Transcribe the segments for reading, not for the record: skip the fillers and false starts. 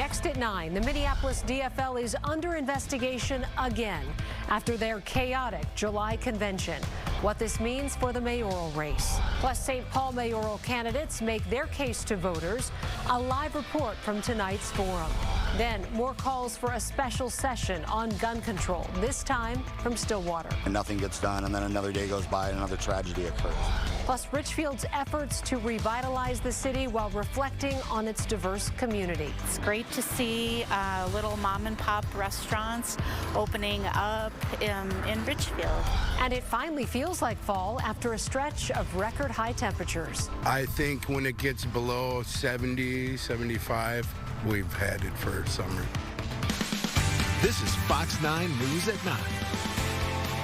Next at 9, the Minneapolis DFL is under investigation again after their chaotic July convention. What this means for the mayoral race. Plus, St. Paul mayoral candidates make their case to voters. A live report from tonight's forum. Then, more calls for a special session on gun control, this time from Stillwater. And nothing gets done, and then another day goes by and another tragedy occurs. Plus, Richfield's efforts to revitalize the city while reflecting on its diverse community. It's great to see little mom and pop restaurants opening up in Richfield. And it finally feels like fall after a stretch of record high temperatures. I think when it gets below 70, 75, we've had it for summer. This is Fox 9 News at 9.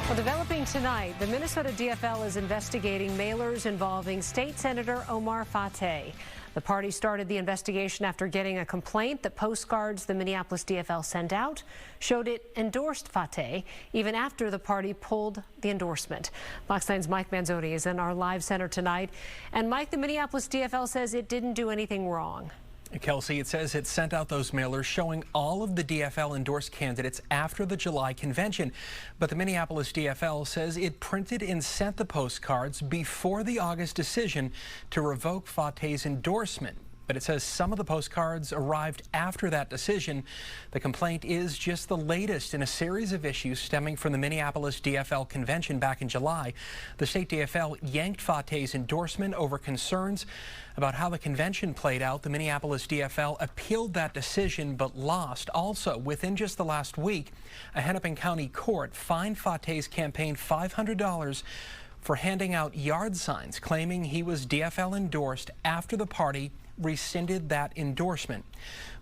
Well, developing tonight, the Minnesota DFL is investigating mailers involving State Senator Omar Fateh. The party started the investigation after getting a complaint that postcards the Minneapolis DFL sent out showed it endorsed Fateh even after the party pulled the endorsement. Fox 9's Mike Manzoni is in our live center tonight. And Mike, the Minneapolis DFL says it didn't do anything wrong. Kelsey, it says it sent out those mailers showing all of the DFL endorsed candidates after the July convention. But the Minneapolis DFL says it printed and sent the postcards before the August decision to revoke Fateh's endorsement. But it says some of the postcards arrived after that decision. The complaint is just the latest in a series of issues stemming from the Minneapolis DFL convention back in July. The state DFL yanked Fateh's endorsement over concerns about how the convention played out. The Minneapolis DFL appealed that decision but lost. Also, within just the last week, a Hennepin County court fined Fateh's campaign $500 for handing out yard signs claiming he was DFL endorsed after the party rescinded that endorsement.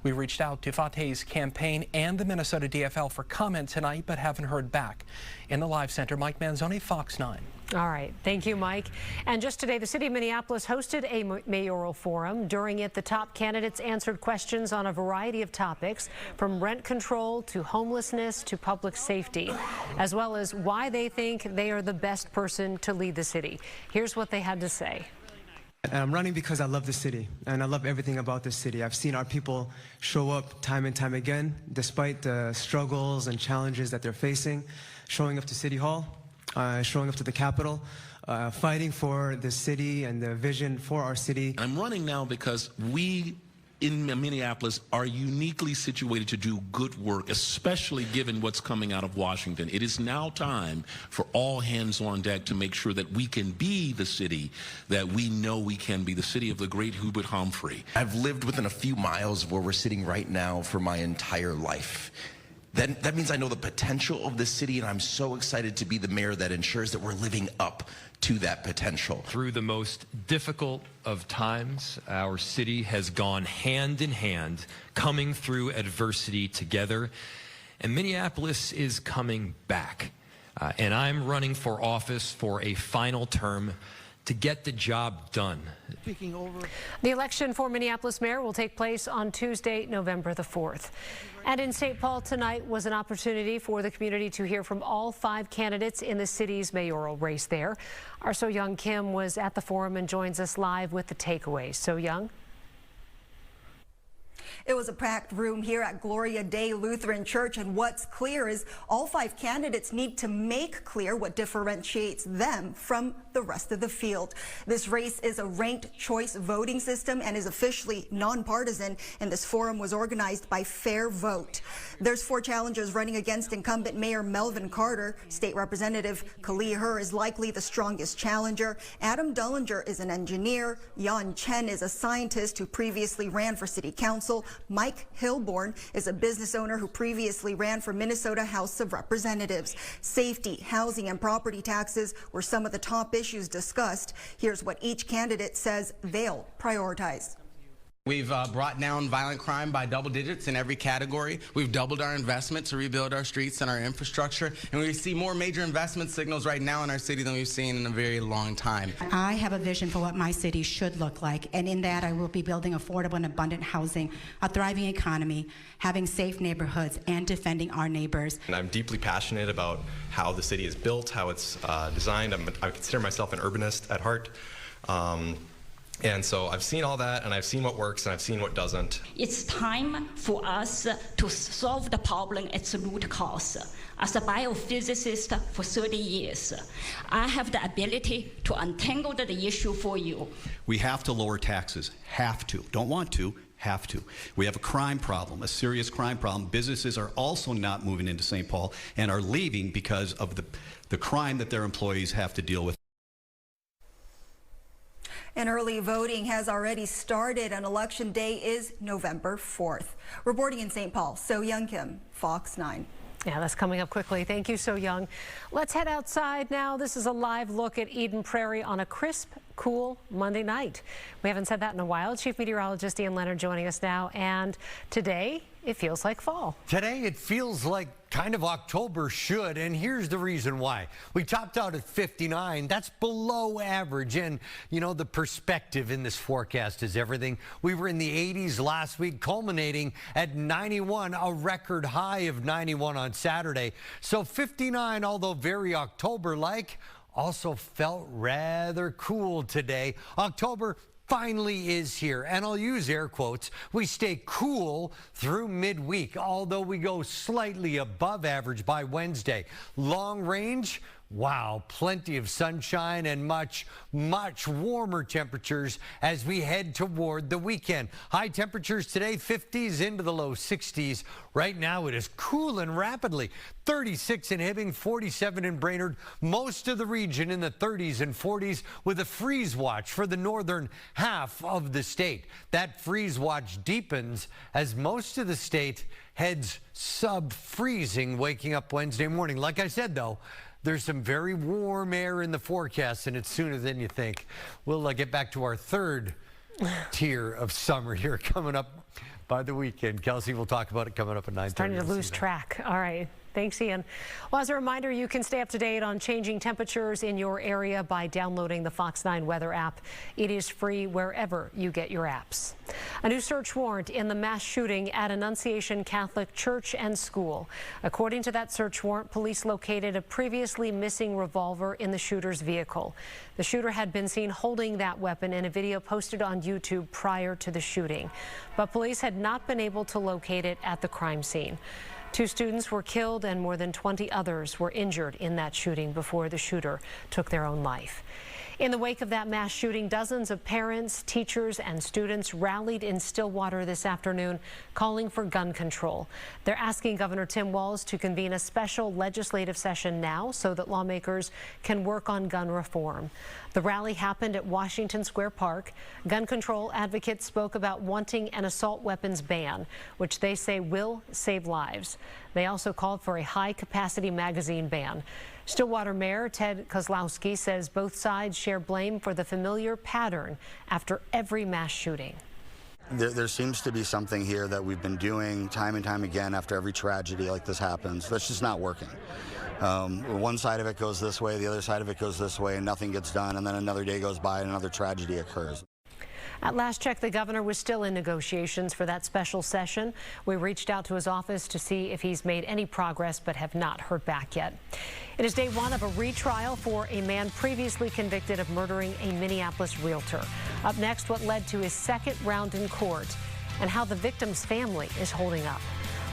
We reached out to Fateh's campaign and the Minnesota DFL for comment tonight, but haven't heard back. In the live center, Mike Manzoni, Fox 9. All right. Thank you, Mike. And just today, the city of Minneapolis hosted a mayoral forum. During it, the top candidates answered questions on a variety of topics, from rent control to homelessness to public safety, as well as why they think they are the best person to lead the city. Here's what they had to say. I'm running because I love the city, and I love everything about this city. I've seen our people show up time and time again, despite the struggles and challenges that they're facing, showing up to City Hall, showing up to the Capitol, fighting for the city and the vision for our city. I'm running now because we in Minneapolis are uniquely situated to do good work, especially given what's coming out of Washington. It is now time for all hands on deck to make sure that we can be the city that we know we can be, the city of the great Hubert Humphrey. I've lived within a few miles of where we're sitting right now for my entire life. That means I know the potential of the city, and I'm so excited to be the mayor that ensures that we're living up to that potential. Through the most difficult of times, our city has gone hand in hand, coming through adversity together, and Minneapolis is coming back. And I'm running for office for a final term to get the job done. The election for Minneapolis mayor will take place on Tuesday, November the 4th. And in St. Paul tonight was an opportunity for the community to hear from all 5 candidates in the city's mayoral race there. Our So Young Kim was at the forum and joins us live with the takeaways. So Young? It was a packed room here at Gloria Dei Lutheran Church, and what's clear is all 5 candidates need to make clear what differentiates them from the rest of the field. This race is a ranked choice voting system and is officially nonpartisan, and this forum was organized by Fair Vote. There's 4 challengers running against incumbent Mayor Melvin Carter. State Representative Kali Her is likely the strongest challenger. Adam Dullinger is an engineer. Yan Chen is a scientist who previously ran for city council. Mike Hilborn is a business owner who previously ran for Minnesota House of Representatives. Safety, housing, and property taxes were some of the top issues discussed. Here's what each candidate says they'll prioritize. We've brought down violent crime by double digits in every category. We've doubled our investment to rebuild our streets and our infrastructure. And we see more major investment signals right now in our city than we've seen in a very long time. I have a vision for what my city should look like. And in that, I will be building affordable and abundant housing, a thriving economy, having safe neighborhoods, and defending our neighbors. And I'm deeply passionate about how the city is built, how it's designed. I consider myself an urbanist at heart. And so I've seen all that, and I've seen what works, and I've seen what doesn't. It's time for us to solve the problem at the root cause. As a biophysicist for 30 years, I have the ability to untangle the issue for you. We have to lower taxes. Have to. Don't want to. Have to. We have a crime problem, a serious crime problem. Businesses are also not moving into St. Paul and are leaving because of the crime that their employees have to deal with. And early voting has already started, and Election Day is November 4th. Reporting in St. Paul, So Young Kim, Fox 9. Yeah, that's coming up quickly. Thank you, So Young. Let's head outside now. This is a live look at Eden Prairie on a crisp, cool Monday night. We haven't said that in a while. Chief Meteorologist Ian Leonard joining us now. And today, it feels like fall. Today, it feels like kind of October should, and here's the reason why. We topped out at 59. That's below average, and you know, the perspective in this forecast is everything. We were in the 80s last week, culminating at 91, a record high of 91 on Saturday. So 59, although very October-like, also felt rather cool today. October finally is here, and I'll use air quotes. We stay cool through midweek, although we go slightly above average by Wednesday. Long range, wow, plenty of sunshine and much, much warmer temperatures as we head toward the weekend. High temperatures today, 50s into the low 60s. Right now it is cooling rapidly. 36 in Hibbing, 47 in Brainerd. Most of the region in the 30s and 40s with a freeze watch for the northern half of the state. That freeze watch deepens as most of the state heads sub-freezing waking up Wednesday morning. Like I said, though, there's some very warm air in the forecast, and it's sooner than you think. We'll get back to our third tier of summer here coming up by the weekend. Kelsey will talk about it coming up at 9:30. Starting to lose track. All right. Thanks, Ian. Well, as a reminder, you can stay up to date on changing temperatures in your area by downloading the Fox 9 weather app. It is free wherever you get your apps. A new search warrant in the mass shooting at Annunciation Catholic Church and School. According to that search warrant, police located a previously missing revolver in the shooter's vehicle. The shooter had been seen holding that weapon in a video posted on YouTube prior to the shooting, but police had not been able to locate it at the crime scene. 2 students were killed and more than 20 others were injured in that shooting before the shooter took their own life. In the wake of that mass shooting, dozens of parents, teachers, and students rallied in Stillwater this afternoon, calling for gun control. They're asking Governor Tim Walz to convene a special legislative session now so that lawmakers can work on gun reform. The rally happened at Washington Square Park. Gun control advocates spoke about wanting an assault weapons ban, which they say will save lives. They also called for a high-capacity magazine ban. Stillwater Mayor Ted Kozlowski says both sides share blame for the familiar pattern after every mass shooting. There seems to be something here that we've been doing time and time again after every tragedy like this happens that's just not working. One side of it goes this way, the other side of it goes this way, and nothing gets done, and then another day goes by and another tragedy occurs. At last check, the governor was still in negotiations for that special session. We reached out to his office to see if he's made any progress, but have not heard back yet. It is day 1 of a retrial for a man previously convicted of murdering a Minneapolis realtor. Up next, what led to his second round in court and how the victim's family is holding up.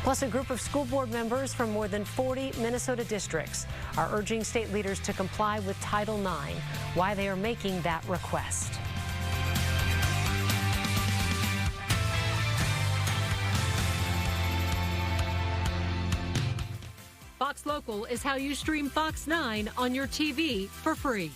Plus, a group of school board members from more than 40 Minnesota districts are urging state leaders to comply with Title IX, why they are making that request. Fox Local is how you stream Fox 9 on your TV for free.